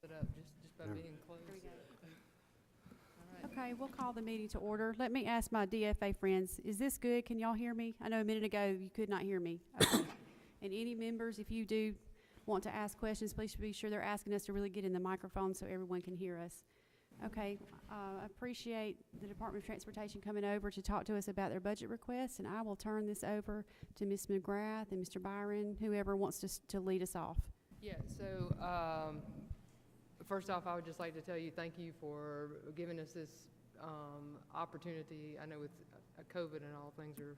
it up just by being close. There we go. All right. Okay, we'll call the meeting to order. Let me ask my DFA friends, is this good? Can y'all hear me? I know a minute ago you could not hear me. Okay. And any members, if you do want to ask questions, please be sure they're asking us to really get in the microphone so everyone can hear us. Okay, I appreciate the Department of Transportation coming over to talk to us about their budget requests, and I will turn this over to Ms. McGrath and Mr. Byron, whoever wants to lead us off. Yeah, so first off, I would just like to tell you thank you for giving us this opportunity. I know with COVID and all, things are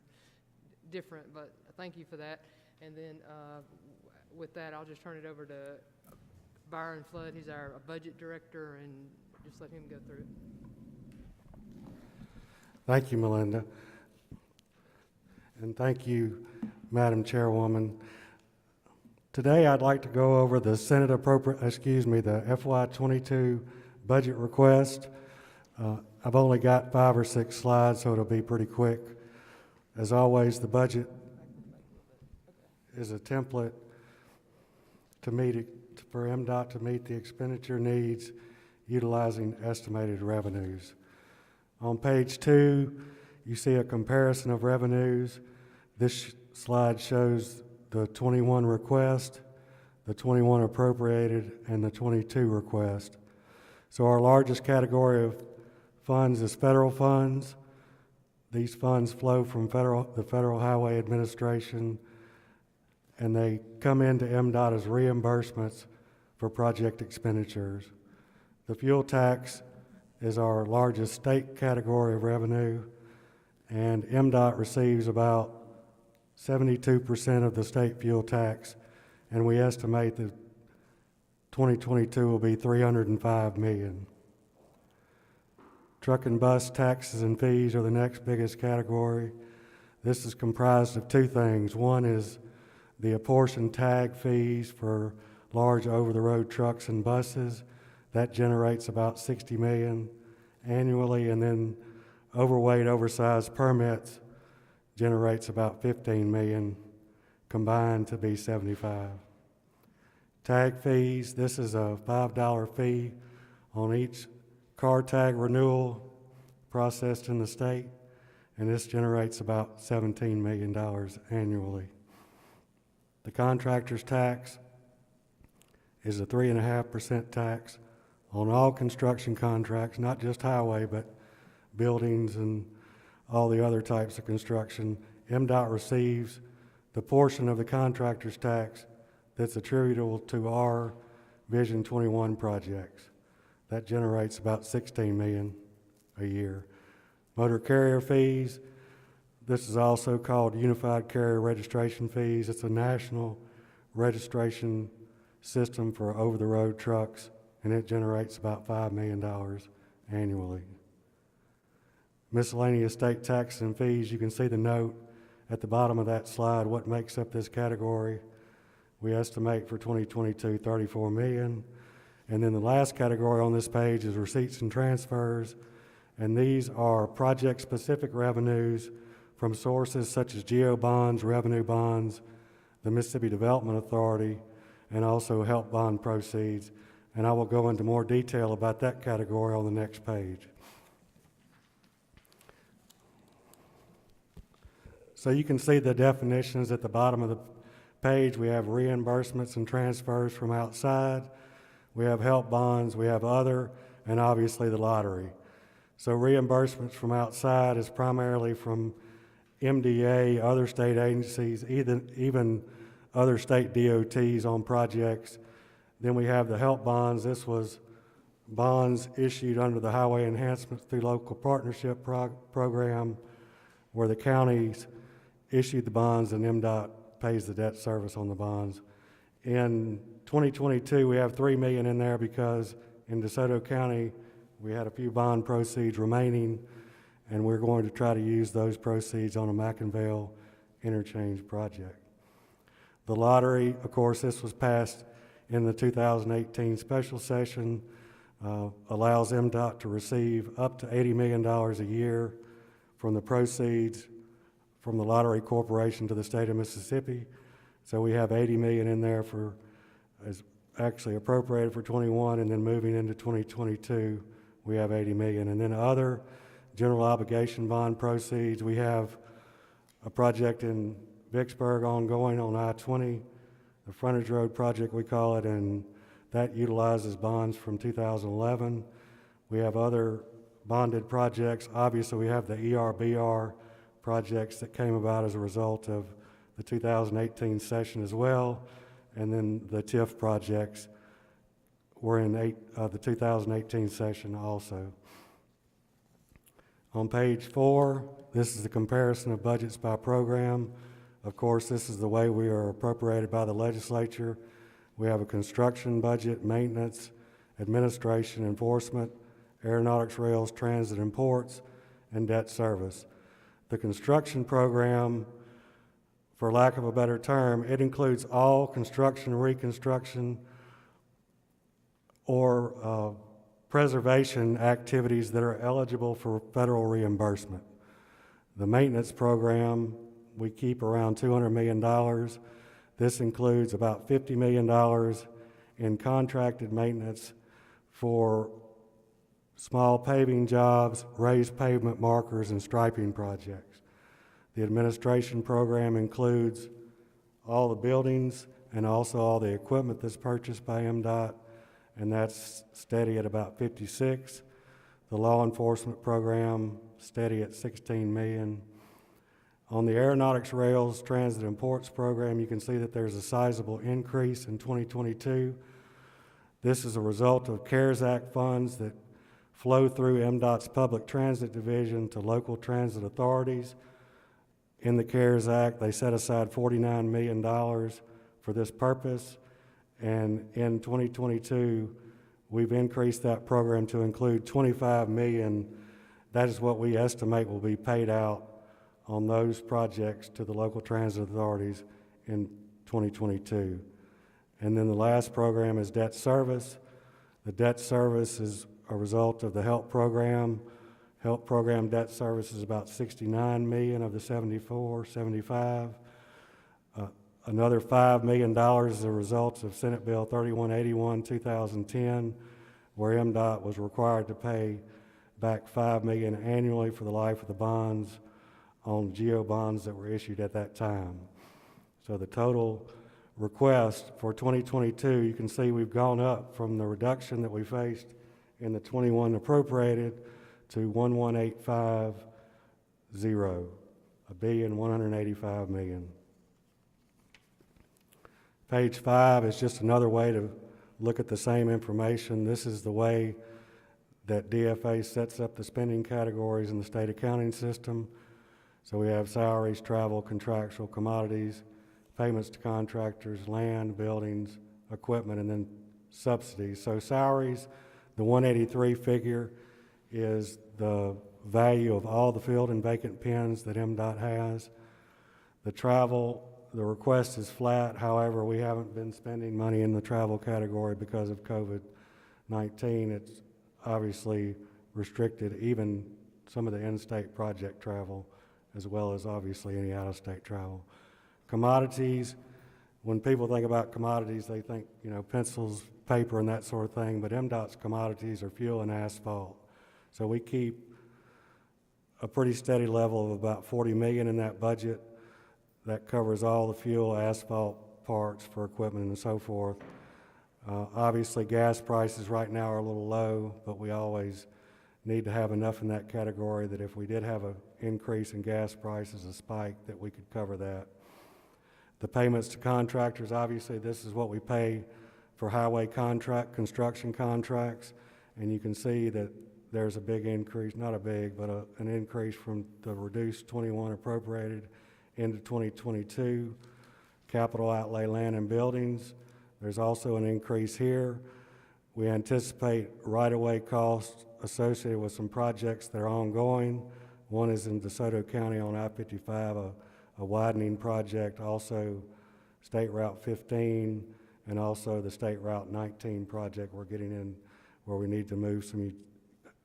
different, but thank you for that. And then with that, I'll just turn it over to Byron Flood. He's our budget director, and just let him go through it. Thank you, Melinda. And thank you, Madam Chairwoman. Today, I'd like to go over the Senate the FY22 budget request. I've only got 5 or 6 slides, so it'll be pretty quick. As always, the budget is a template to for MDOT to meet the expenditure needs utilizing estimated revenues. On page 2, you see a comparison of revenues. This slide shows the 21 request, the 21 appropriated, and the 22 request. So our largest category of funds is federal funds. These funds flow from the Federal Highway Administration, and they come into MDOT as reimbursements for project expenditures. The fuel tax is our largest state category of revenue, and MDOT receives about 72% of the state fuel tax, and we estimate that 2022 will be $305 million. Truck and bus taxes and fees are the next biggest category. This is comprised of 2 things. One is the apportioned tag fees for large over-the-road trucks and buses. That generates about $60 million annually, and then overweight, oversized permits generates about $15 million, combined to be $75. Tag fees, this is a $5 fee on each car tag renewal processed in the state, and this generates about $17 million annually. The contractor's tax is a 3.5% tax on all construction contracts, not just highway, but buildings and all the other types of construction. MDOT receives the portion of the contractor's tax that's attributable to our Vision 21 projects. That generates about $16 million a year. Motor carrier fees, this is also called Unified Carrier Registration Fees. It's a national registration system for over-the-road trucks, and it generates about $5 million annually. Miscellaneous state taxes and fees, you can see the note at the bottom of that slide, what makes up this category. We estimate for 2022, $34 million. And then the last category on this page is receipts and transfers, and these are project-specific revenues from sources such as GEO bonds, revenue bonds, the Mississippi Development Authority, and also HELP bond proceeds. And I will go into more detail about that category on the next page. So you can see the definitions at the bottom of the page. We have reimbursements and transfers from outside. We have HELP bonds, we have other, and obviously the lottery. So reimbursements from outside is primarily from MDA, other state agencies, even other state DOTs on projects. Then we have the HELP bonds. This was bonds issued under the Highway Enhancements through Local Partnership program, where the counties issued the bonds and MDOT pays the debt service on the bonds. In 2022, we have $3 million in there because in DeSoto County, we had a few bond proceeds remaining, and we're going to try to use those proceeds on a McInville interchange project. The lottery, of course, this was passed in the 2018 special session, allows MDOT to receive up to $80 million a year from the proceeds from the Lottery Corporation to the state of Mississippi. So we have $80 million in there for as actually appropriated for 21, and then moving into 2022, we have 80 million. And then other general obligation bond proceeds, we have a project in Vicksburg ongoing on I-20, the frontage road project we call it, and that utilizes bonds from 2011. We have other bonded projects. Obviously, we have the ERBR projects that came about as a result of the 2018 session as well, and then the TIF projects were in the 2018 session also. On page 4, this is the comparison of budgets by program. Of course, this is the way we are appropriated by the legislature. We have a construction budget, maintenance, administration, enforcement, aeronautics, rails, transit, and ports, and debt service. The construction program, for lack of a better term, it includes all construction, reconstruction, or preservation activities that are eligible for federal reimbursement. The maintenance program, we keep around $200 million. This includes about $50 million in contracted maintenance for small paving jobs, raised pavement markers, and striping projects. The administration program includes all the buildings and also all the equipment that's purchased by MDOT, and that's steady at about 56. The law enforcement program, steady at 16 million. On the aeronautics, rails, transit, and ports program, you can see that there's a sizable increase in 2022. This is a result of CARES Act funds that flow through MDOT's public transit division to local transit authorities. In the CARES Act, they set aside $49 million for this purpose, and in 2022, we've increased that program to include $25 million. That is what we estimate will be paid out on those projects to the local transit authorities in 2022. And then the last program is debt service. The debt service is a result of the HELP program. HELP program debt service is about 69 million of the 74, 75. Another $5 million is a result of Senate Bill 3181, 2010, where MDOT was required to pay back $5 million annually for the life of the bonds on GEO bonds that were issued at that time. So the total request for 2022, you can see we've gone up from the reduction that we faced in the 21 appropriated to 11850, $1,185 million. Page 5 is just another way to look at the same information. This is the way that DFA sets up the spending categories in the state accounting system. So we have salaries, travel, contractual, commodities, payments to contractors, land, buildings, equipment, and then subsidies. So salaries, the 183 figure is the value of all the filled and vacant pens that MDOT has. The travel, the request is flat. However, we haven't been spending money in the travel category because of COVID-19. It's obviously restricted even some of the in-state project travel, as well as obviously any out-of-state travel. Commodities, when people think about commodities, they think, pencils, paper, and that sort of thing, but MDOT's commodities are fuel and asphalt. So we keep a pretty steady level of about 40 million in that budget. That covers all the fuel, asphalt parts for equipment and so forth. Obviously, gas prices right now are a little low, but we always need to have enough in that category that if we did have an increase in gas prices, a spike, that we could cover that. The payments to contractors, obviously this is what we pay for highway construction contracts, and you can see that there's a big increase, not a big, but an increase from the reduced 21 appropriated into 2022. Capital outlay, land and buildings, there's also an increase here. We anticipate right-of-way costs associated with some projects that are ongoing. One is in DeSoto County on I-55, a widening project, also State Route 15, and also the State Route 19 project we're getting in where we need to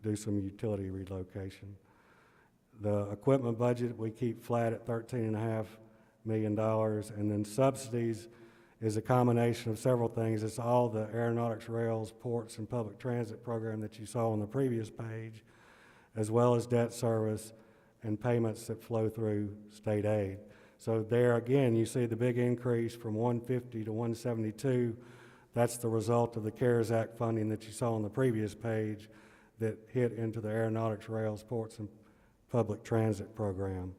do some utility relocation. The equipment budget we keep flat at $13.5 million, and then subsidies is a combination of several things. It's all the aeronautics, rails, ports, and public transit program that you saw on the previous page, as well as debt service and payments that flow through state aid. So there again, you see the big increase from 150 to 172. That's the result of the CARES Act funding that you saw on the previous page that hit into the aeronautics, rails, ports, and public transit program.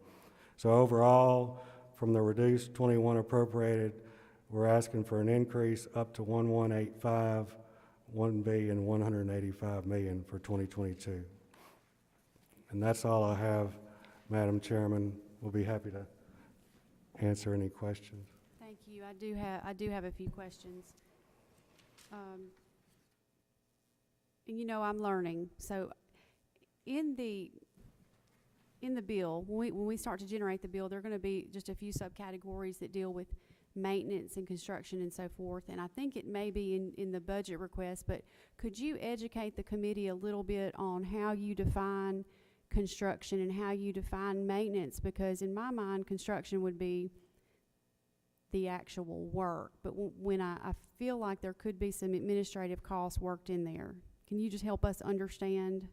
So overall, from the reduced 21 appropriated, we're asking for an increase up to 1185, $1,185 million for 2022. And that's all I have, Madam Chairman. We'll be happy to answer any questions. Thank you. I do have a few questions. And you know, I'm learning. So in the bill, when we start to generate the bill, there are going to be just a few subcategories that deal with maintenance and construction and so forth. And I think it may be in the budget request, but could you educate the committee a little bit on how you define construction and how you define maintenance? Because in my mind, construction would be the actual work, but when I feel like there could be some administrative costs worked in there. Can you just help us understand?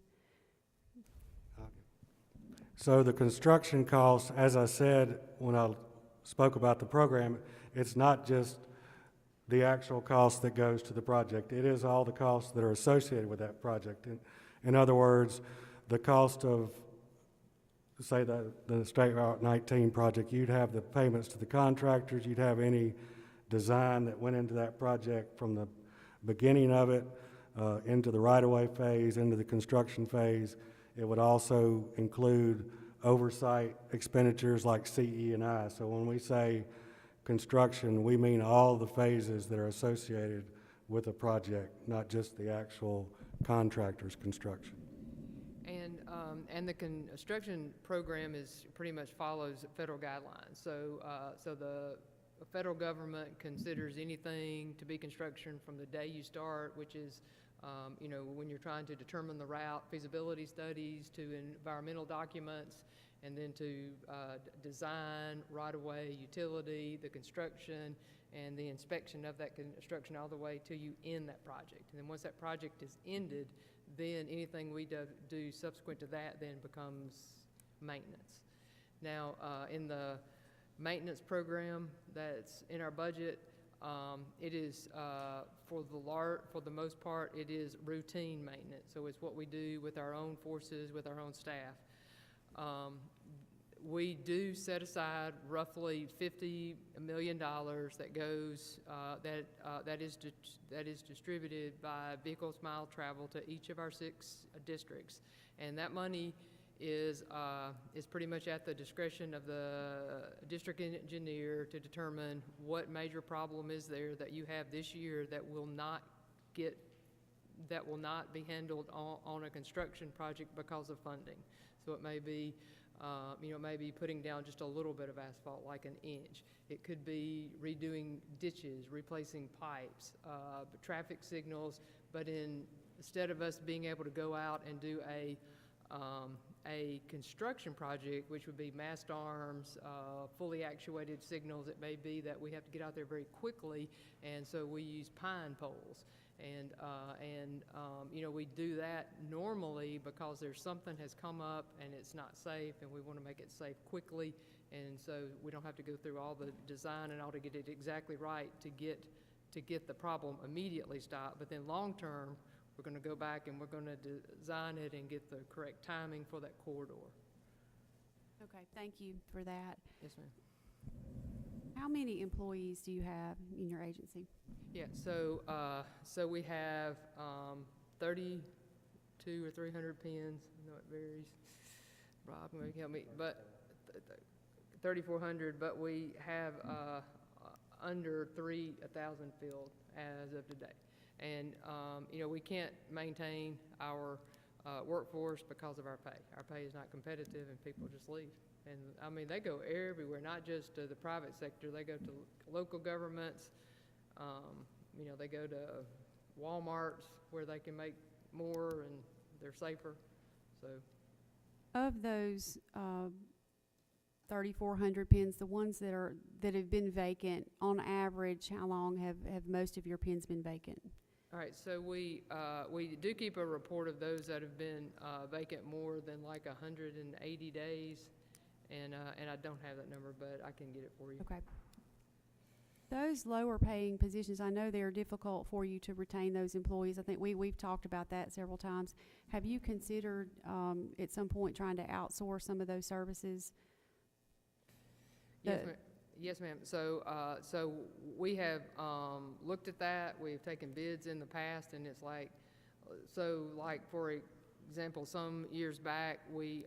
So the construction costs, as I said when I spoke about the program, it's not just the actual cost that goes to the project. It is all the costs that are associated with that project. In other words, the cost of, say, the State Route 19 project, you'd have the payments to the contractors, you'd have any design that went into that project from the beginning of it into the right-of-way phase, into the construction phase. It would also include oversight expenditures like CE&I. So when we say construction, we mean all the phases that are associated with a project, not just the actual contractor's construction. And the construction program is pretty much follows federal guidelines. So the federal government considers anything to be construction from the day you start, which is you know, when you're trying to determine the route, feasibility studies, to environmental documents, and then to design, right-of-way, utility, the construction, and the inspection of that construction all the way till you end that project. And then once that project is ended, then anything we do subsequent to that then becomes maintenance. Now, in the maintenance program that's in our budget, it is for the most part, it is routine maintenance. So it's what we do with our own forces, with our own staff. We do set aside roughly $50 million that goes that is distributed by vehicle mile travel to each of our 6 districts, and that money is pretty much at the discretion of the district engineer to determine what major problem is there that you have this year that will not be handled on a construction project because of funding. So it may be you know, maybe putting down just a little bit of asphalt, like an inch. It could be redoing ditches, replacing pipes, traffic signals. But instead of us being able to go out and do a construction project, which would be mast arms, fully actuated signals, it may be that we have to get out there very quickly, and so we use pine poles. And you know, we do that normally because there's something has come up and it's not safe, and we want to make it safe quickly, and so we don't have to go through all the design and all to get it exactly right to get the problem immediately stopped. But then long term, we're going to go back and we're going to design it and get the correct timing for that corridor. Okay, thank you for that. Yes, ma'am. How many employees do you have in your agency? Yeah, so we have 32 or 300 pins. I know it varies. Rob, maybe help me, but 3,400. But we have under 1,000 filled as of today, and you know, we can't maintain our workforce because of our pay. Our pay is not competitive, and people just leave. And I mean, they go everywhere, not just to the private sector. They go to local governments. You know, they go to Walmarts where they can make more and they're safer. So, of those 3,400 pins, the ones that have been vacant, on average, how long have most of your pins been vacant? All right, so we do keep a report of those that have been vacant more than like 180 days, and I don't have that number, but I can get it for you. Okay. Those lower paying positions, I know they're difficult for you to retain those employees. I think we've talked about that several times. Have you considered at some point trying to outsource some of those services? Yes, ma'am. So we have looked at that. We've taken bids in the past, and it's like, for example, some years back, we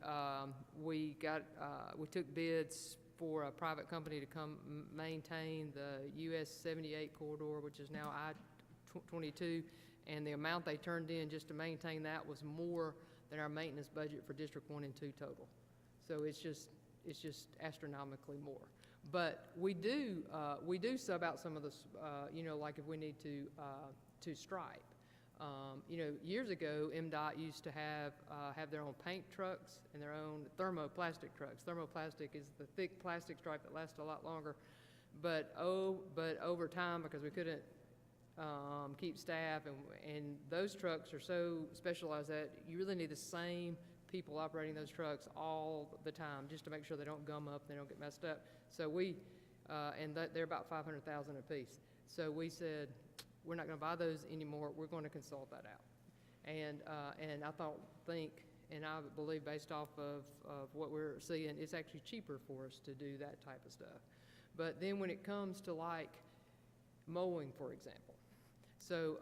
took bids for a private company to come maintain the US 78 corridor, which is now I-22, and the amount they turned in just to maintain that was more than our maintenance budget for District 1 and 2 total. So it's just astronomically more. But we do sub out some of the, like if we need to stripe. Years ago, MDOT used to have their own paint trucks and their own thermoplastic trucks. Thermoplastic is the thick plastic stripe that lasts a lot longer. But over time, because we couldn't keep staff, and those trucks are so specialized that you really need the same people operating those trucks all the time just to make sure they don't gum up, they don't get messed up. So they're about $500,000 a piece. So we said, we're not going to buy those anymore. We're going to consult that out. And I I believe based off of what we're seeing, it's actually cheaper for us to do that type of stuff. But then when it comes to like mowing, for example, so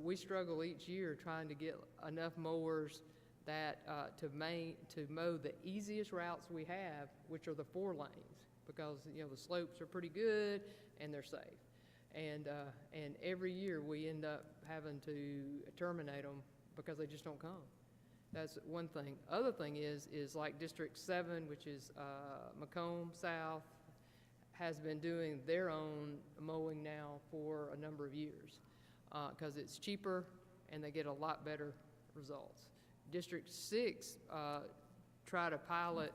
we struggle each year trying to get enough mowers that to mow the easiest routes we have, which are the 4 lanes, because the slopes are pretty good and they're safe. And every year we end up having to terminate them because they just don't come. That's one thing. Other thing is like District 7, which is Macomb South, has been doing their own mowing now for a number of years because it's cheaper and they get a lot better results. District 6 tried a pilot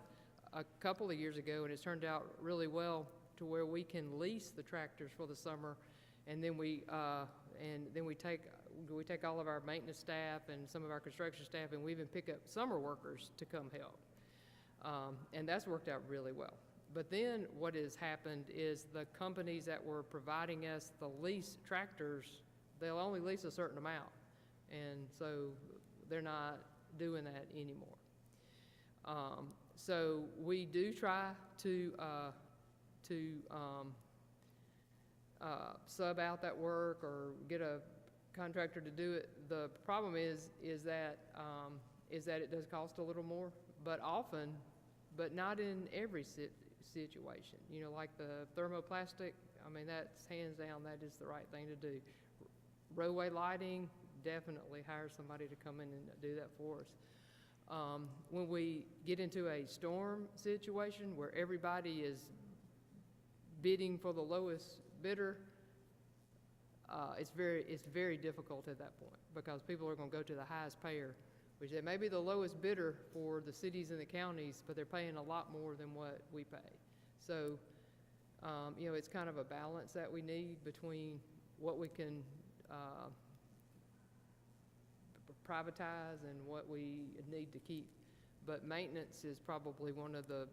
a couple of years ago, and it's turned out really well to where we can lease the tractors for the summer, and then we take all of our maintenance staff and some of our construction staff, and we even pick up summer workers to come help, and that's worked out really well. But then what has happened is the companies that were providing us the lease tractors, they'll only lease a certain amount, and so they're not doing that anymore. So we do try to sub out that work or get a contractor to do it. The problem is that it does cost a little more, but often, but not in every situation. Like the thermoplastic, I mean, that's hands down, that is the right thing to do. Roadway lighting, definitely hire somebody to come in and do that for us. When we get into a storm situation where everybody is bidding for the lowest bidder, it's very difficult at that point because people are going to go to the highest payer, which they may be the lowest bidder for the cities and the counties, but they're paying a lot more than what we pay. So, it's kind of a balance that we need between what we can privatize and what we need to keep. But maintenance is probably one of the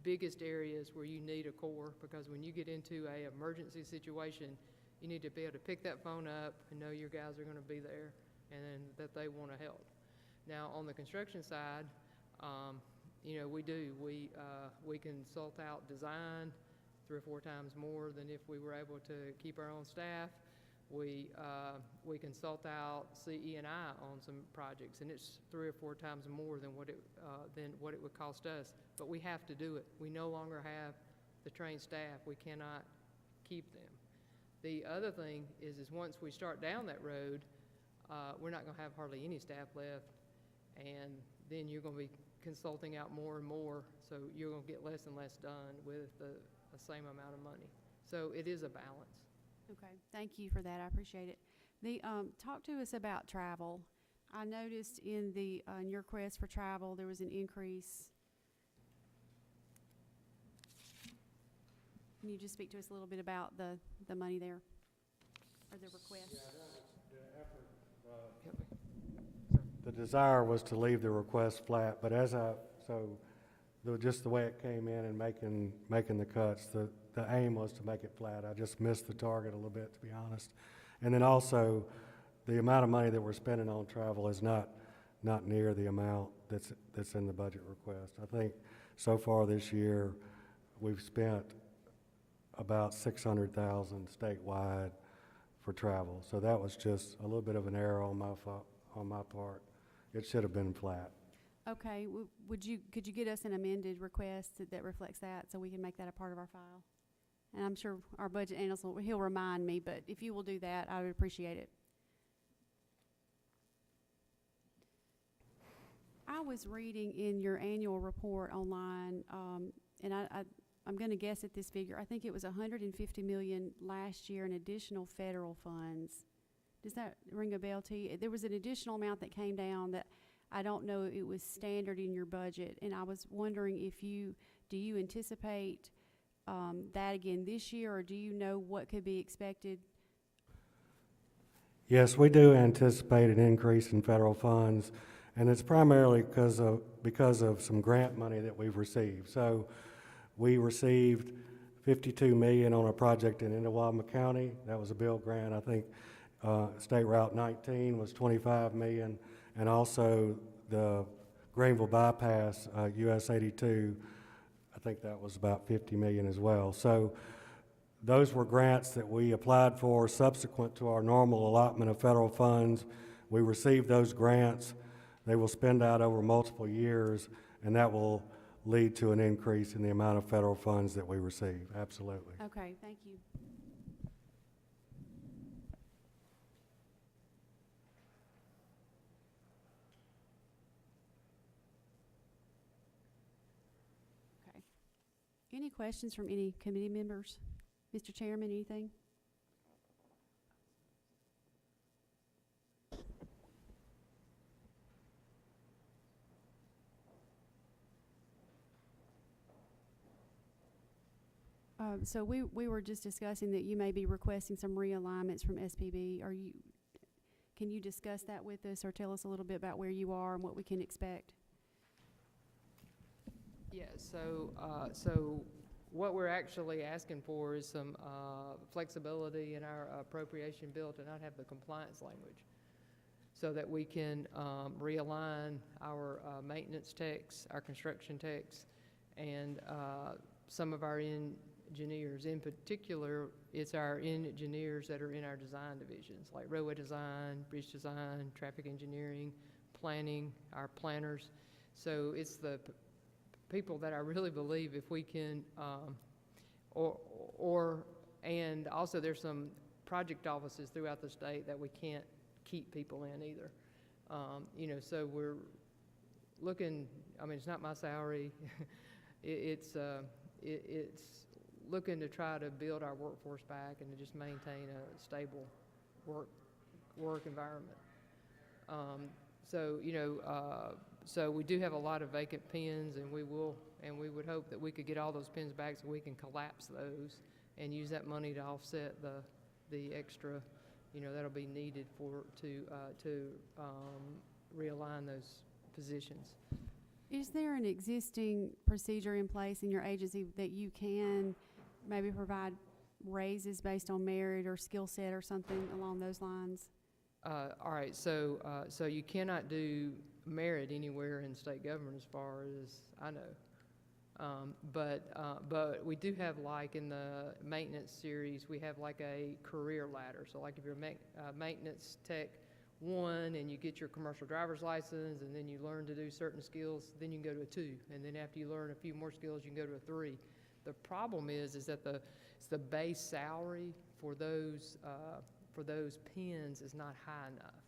biggest areas where you need a core, because when you get into an emergency situation, you need to be able to pick that phone up and know your guys are going to be there and that they want to help. Now, on the construction side, we consult out design 3 or 4 times more than if we were able to keep our own staff. We consult out CE&I on some projects, and it's 3 or 4 times more than what it would cost us. But we have to do it. We no longer have the trained staff. We cannot keep them. The other thing is once we start down that road, we're not going to have hardly any staff left, and then you're going to be consulting out more and more, so you're going to get less and less done with the same amount of money. So it is a balance. Okay, thank you for that. I appreciate it. Talk to us about travel. I noticed in your request for travel there was an increase Can you just speak to us a little bit about the money there, or the request? The desire was to leave the request flat, but just the way it came in and making the cuts, the aim was to make it flat. I just missed the target a little bit, to be honest. And then also, the amount of money that we're spending on travel is not near the amount that's in the budget request. I think so far this year, we've spent about $600,000 statewide for travel. So that was just a little bit of an error on my part. It should have been flat. Okay, could you get us an amended request that reflects that, so we can make that a part of our file? And I'm sure our budget analyst he'll remind me, but if you will do that, I would appreciate it. I was reading in your annual report online, and I'm going to guess at this figure. I think it was $150 million last year in additional federal funds. Does that ring a bell to you? There was an additional amount that came down that I don't know it was standard in your budget, and I was wondering do you anticipate that again this year, or do you know what could be expected? Yes, we do anticipate an increase in federal funds, and it's primarily because of some grant money that we've received. So we received $52 million on a project in Itawamba County. That was a bill grant. I think State Route 19 was $25 million, and also the Greenville Bypass, US 82, I think that was about $50 million as well. So those were grants that we applied for subsequent to our normal allotment of federal funds. We received those grants. They will spend out over multiple years, and that will lead to an increase in the amount of federal funds that we receive. Absolutely. Okay, thank you. Okay. Any questions from any committee members? Mr. Chairman, anything? So we were just discussing that you may be requesting some realignments from SPB. Can you discuss that with us, or tell us a little bit about where you are and what we can expect? Yeah, so what we're actually asking for is some flexibility in our appropriation bill to not have the compliance language, so that we can realign our maintenance techs, our construction techs, and some of our engineers. In particular, it's our engineers that are in our design divisions, like roadway design, bridge design, traffic engineering, planning, our planners. So it's the people that I really believe if we can, and also there's some project offices throughout the state that we can't keep people in either. So we're looking, I mean, it's not my salary. It's looking to try to build our workforce back and to just maintain a stable work environment. So we do have a lot of vacant pens, and we would hope that we could get all those pens back so we can collapse those and use that money to offset the extra, that'll be needed to realign those positions. Is there an existing procedure in place in your agency that you can maybe provide raises based on merit or skill set or something along those lines? All right, so you cannot do merit anywhere in state government as far as I know. But we do have, like in the maintenance series, we have like a career ladder. So like if you're maintenance tech 1 and you get your commercial driver's license, and then you learn to do certain skills, then you can go to a 2, and then after you learn a few more skills, you can go to a 3. The problem is that the base salary for those pins is not high enough,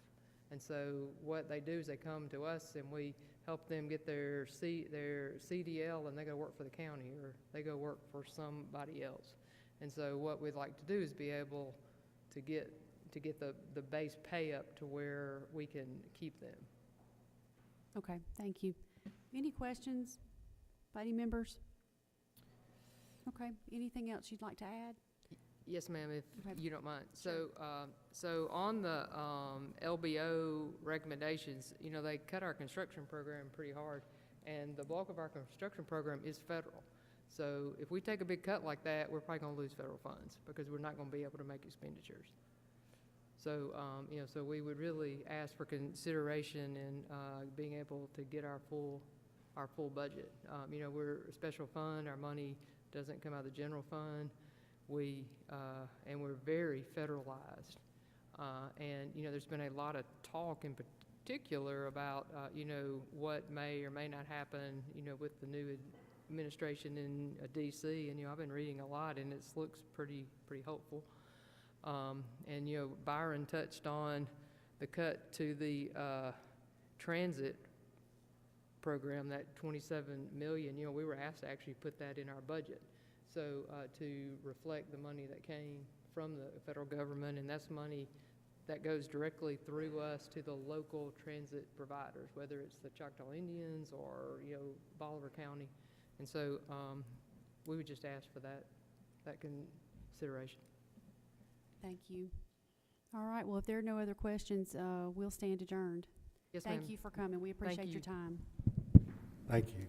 and so what they do is they come to us and we help them get their CDL, and they go work for the county or they go work for somebody else. And so what we'd like to do is be able to get the base pay up to where we can keep them. Okay, thank you. Any questions by any members? Okay, anything else you'd like to add? Yes, ma'am, if Okay. you don't mind. Sure. So on the LBO recommendations, you know, they cut our construction program pretty hard, and the bulk of our construction program is federal. So if we take a big cut like that, we're probably going to lose federal funds because we're not going to be able to make expenditures. So, you know, so we would really ask for consideration in being able to get our full budget. You know, we're a special fund. Our money doesn't come out of the general fund. And we're very federalized. And, you know, there's been a lot of talk in particular about, you know, what may or may not happen, you know, with the new administration in D.C. And, you know, I've been reading a lot, and it looks pretty hopeful. And, you know, Byron touched on the cut to the transit program, that $27 million. You know, we were asked to actually put that in our budget. So to reflect the money that came from the federal government, and that's money that goes directly through us to the local transit providers, whether it's the Choctaw Indians or, you know, Bolivar County. And so we would just ask for that consideration. Thank you. All right, well, if there are no other questions, we'll stand adjourned. Yes, ma'am. Thank you for coming. We appreciate your you. time. Thank you.